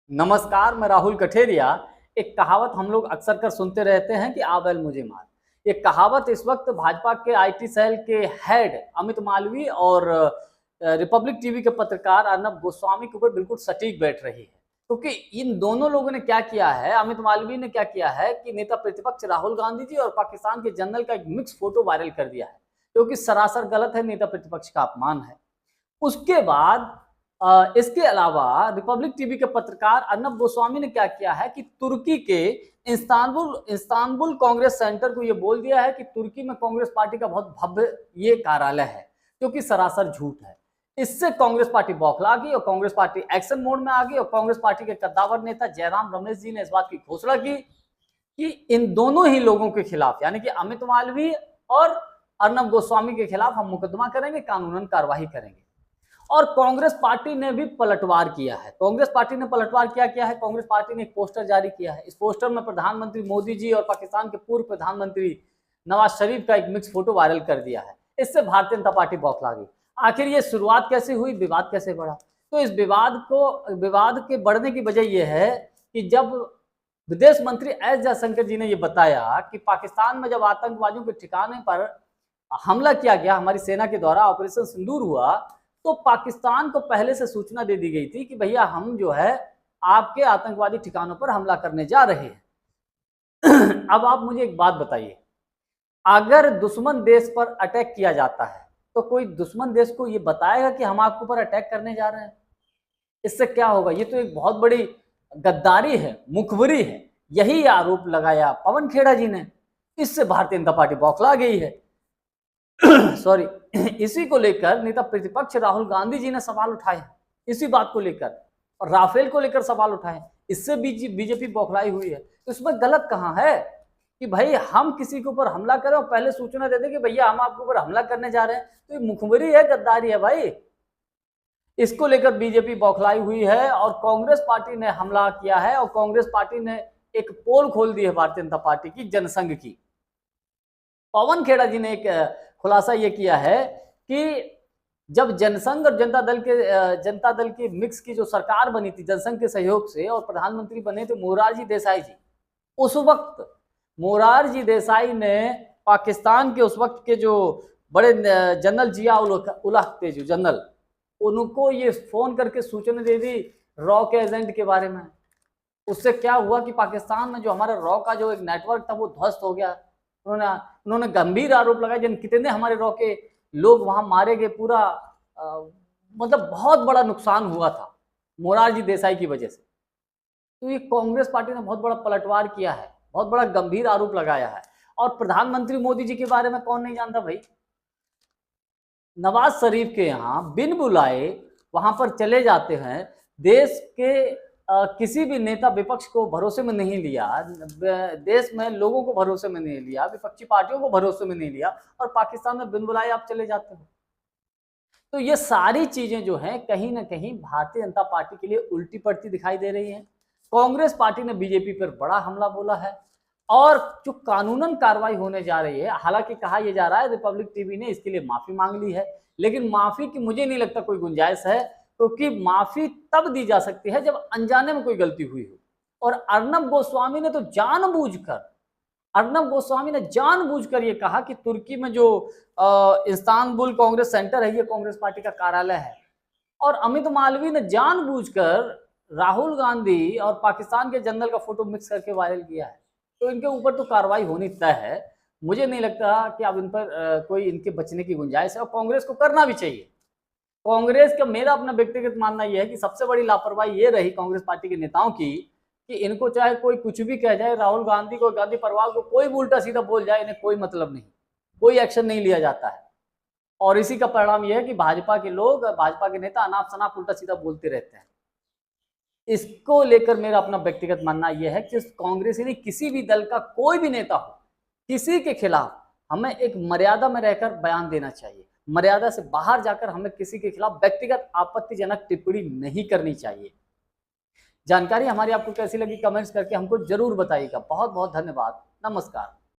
नमस्कार, मैं राहुल कठेरिया। एक कहावत हम लोग अक्सर कर सुनते रहते हैं कि आ बैल मुझे मार। ये कहावत इस वक्त भाजपा के आईटी सेल के हेड अमित मालवीय और रिपब्लिक टीवी के पत्रकार अर्नब गोस्वामी के ऊपर बिल्कुल सटीक बैठ रही है, क्योंकि इन दोनों लोगों ने क्या किया है, अमित मालवीय ने क्या किया है कि नेता प्रतिपक्ष राहुल गांधी जी और पाकिस्तान के जनरल का एक मिक्स फोटो वायरल कर दिया है, जो कि सरासर गलत है, नेता प्रतिपक्ष का अपमान है। उसके बाद इसके अलावा रिपब्लिक टीवी के पत्रकार अर्नब गोस्वामी ने क्या किया है कि तुर्की के इस्तांबुल कांग्रेस सेंटर को ये बोल दिया है कि तुर्की में कांग्रेस पार्टी का बहुत भव्य ये कार्यालय है, जो कि सरासर झूठ है। इससे कांग्रेस पार्टी बौखला गई और कांग्रेस पार्टी एक्शन मोड में आ गई और कांग्रेस पार्टी के कद्दावर नेता जयराम रमेश जी ने इस बात की घोषणा की कि इन दोनों ही लोगों के खिलाफ, यानी कि अमित मालवीय और अर्नब गोस्वामी के खिलाफ हम मुकदमा करेंगे, कानूनन कार्रवाई करेंगे। और कांग्रेस पार्टी ने भी पलटवार किया है। कांग्रेस पार्टी ने पलटवार क्या किया है? कांग्रेस पार्टी ने एक पोस्टर जारी किया है। इस पोस्टर में प्रधानमंत्री मोदी जी और पाकिस्तान के पूर्व प्रधानमंत्री नवाज शरीफ का एक मिक्स फोटो वायरल कर दिया है। इससे भारतीय जनता पार्टी बौखला गई। आखिर ये शुरुआत कैसे हुई, विवाद कैसे बढ़ा? तो इस विवाद के बढ़ने की वजह यह है कि जब विदेश मंत्री एस जयशंकर जी ने यह बताया कि पाकिस्तान में जब आतंकवादियों के ठिकाने पर हमला किया गया, हमारी सेना के द्वारा ऑपरेशन सिंदूर हुआ, तो पाकिस्तान को पहले से सूचना दे दी गई थी कि भैया हम जो है आपके आतंकवादी ठिकानों पर हमला करने जा रहे हैं। अब आप मुझे एक बात बताइए, अगर दुश्मन देश पर अटैक किया जाता है तो कोई दुश्मन देश को ये बताएगा कि हम आपके ऊपर अटैक करने जा रहे हैं? इससे क्या होगा? ये तो एक बहुत बड़ी गद्दारी है, मुखबरी है। यही आरोप लगाया पवन खेड़ा जी ने। इससे भारतीय जनता पार्टी बौखला गई है। सॉरी। इसी को लेकर नेता प्रतिपक्ष राहुल गांधी जी ने सवाल उठाए, इसी बात को लेकर, और राफेल को लेकर सवाल उठाए। इससे बीजेपी बौखलाई हुई है। तो इसमें गलत कहां है कि भाई हम किसी के ऊपर हमला करें और पहले सूचना दे दें कि भैया हम आपके ऊपर हमला करने जा रहे हैं? तो ये मुखबिरी है, गद्दारी है भाई। इसको लेकर बीजेपी बौखलाई हुई है और कांग्रेस पार्टी ने हमला किया है और कांग्रेस पार्टी ने एक पोल खोल दी है भारतीय जनता पार्टी की, जनसंघ की। पवन खेड़ा जी ने एक खुलासा ये किया है कि जब जनसंघ और जनता दल की मिक्स की जो सरकार बनी थी जनसंघ के सहयोग से और प्रधानमंत्री बने थे मोरारजी देसाई जी, उस वक्त मोरारजी देसाई ने पाकिस्तान के उस वक्त के जो बड़े जनरल जिया उल हक थे, जो जनरल, उनको ये फोन करके सूचना दे दी रॉ के एजेंट के बारे में। उससे क्या हुआ कि पाकिस्तान में जो हमारा रॉ का जो एक नेटवर्क था वो ध्वस्त हो गया। उन्होंने गंभीर आरोप लगाए, जिन कितने हमारे रॉ के लोग वहां मारे गए, पूरा मतलब बहुत बड़ा नुकसान हुआ था मोरारजी देसाई की वजह से। तो ये कांग्रेस पार्टी ने बहुत बड़ा पलटवार किया है, बहुत बड़ा गंभीर आरोप लगाया है। और प्रधानमंत्री मोदी जी के बारे में कौन नहीं जानता भाई? नवाज शरीफ के यहाँ बिन बुलाए वहां पर चले जाते हैं। देश के किसी भी नेता विपक्ष को भरोसे में नहीं लिया, देश में लोगों को भरोसे में नहीं लिया, विपक्षी पार्टियों को भरोसे में नहीं लिया, और पाकिस्तान में बिन बुलाए आप चले जाते हो। तो ये सारी चीजें जो हैं कहीं ना कहीं भारतीय जनता पार्टी के लिए उल्टी पड़ती दिखाई दे रही हैं। कांग्रेस पार्टी ने बीजेपी पर बड़ा हमला बोला है और जो कानूनन कार्रवाई होने जा रही है, हालांकि कहा यह जा रहा है रिपब्लिक टीवी ने इसके लिए माफी मांग ली है, लेकिन माफी की मुझे नहीं लगता कोई गुंजाइश है, क्योंकि माफी तब दी जा सकती है जब अनजाने में कोई गलती हुई हो। और अर्नब गोस्वामी ने जानबूझकर ये कहा कि तुर्की में जो इस्तांबुल कांग्रेस सेंटर है, ये कांग्रेस पार्टी का कार्यालय है। और अमित मालवीय ने जानबूझकर राहुल गांधी और पाकिस्तान के जनरल का फोटो मिक्स करके वायरल किया है। तो इनके ऊपर तो कार्रवाई होनी तय है। मुझे नहीं लगता कि अब इन पर कोई इनके बचने की गुंजाइश है, और कांग्रेस को करना भी चाहिए। कांग्रेस का, मेरा अपना व्यक्तिगत मानना यह है कि सबसे बड़ी लापरवाही ये रही कांग्रेस पार्टी के नेताओं की कि इनको चाहे कोई कुछ भी कह जाए, राहुल गांधी को, गांधी परिवार को कोई भी उल्टा सीधा बोल जाए, इन्हें कोई मतलब नहीं, कोई एक्शन नहीं लिया जाता है। और इसी का परिणाम यह है कि भाजपा के लोग, भाजपा के नेता अनाप शनाप उल्टा सीधा बोलते रहते हैं। इसको लेकर मेरा अपना व्यक्तिगत मानना यह है कि कांग्रेस यानी किसी भी दल का कोई भी नेता हो, किसी के खिलाफ हमें एक मर्यादा में रहकर बयान देना चाहिए। मर्यादा से बाहर जाकर हमें किसी के खिलाफ व्यक्तिगत आपत्तिजनक टिप्पणी नहीं करनी चाहिए। जानकारी हमारी आपको कैसी लगी कमेंट्स करके हमको जरूर बताइएगा। बहुत बहुत धन्यवाद। नमस्कार।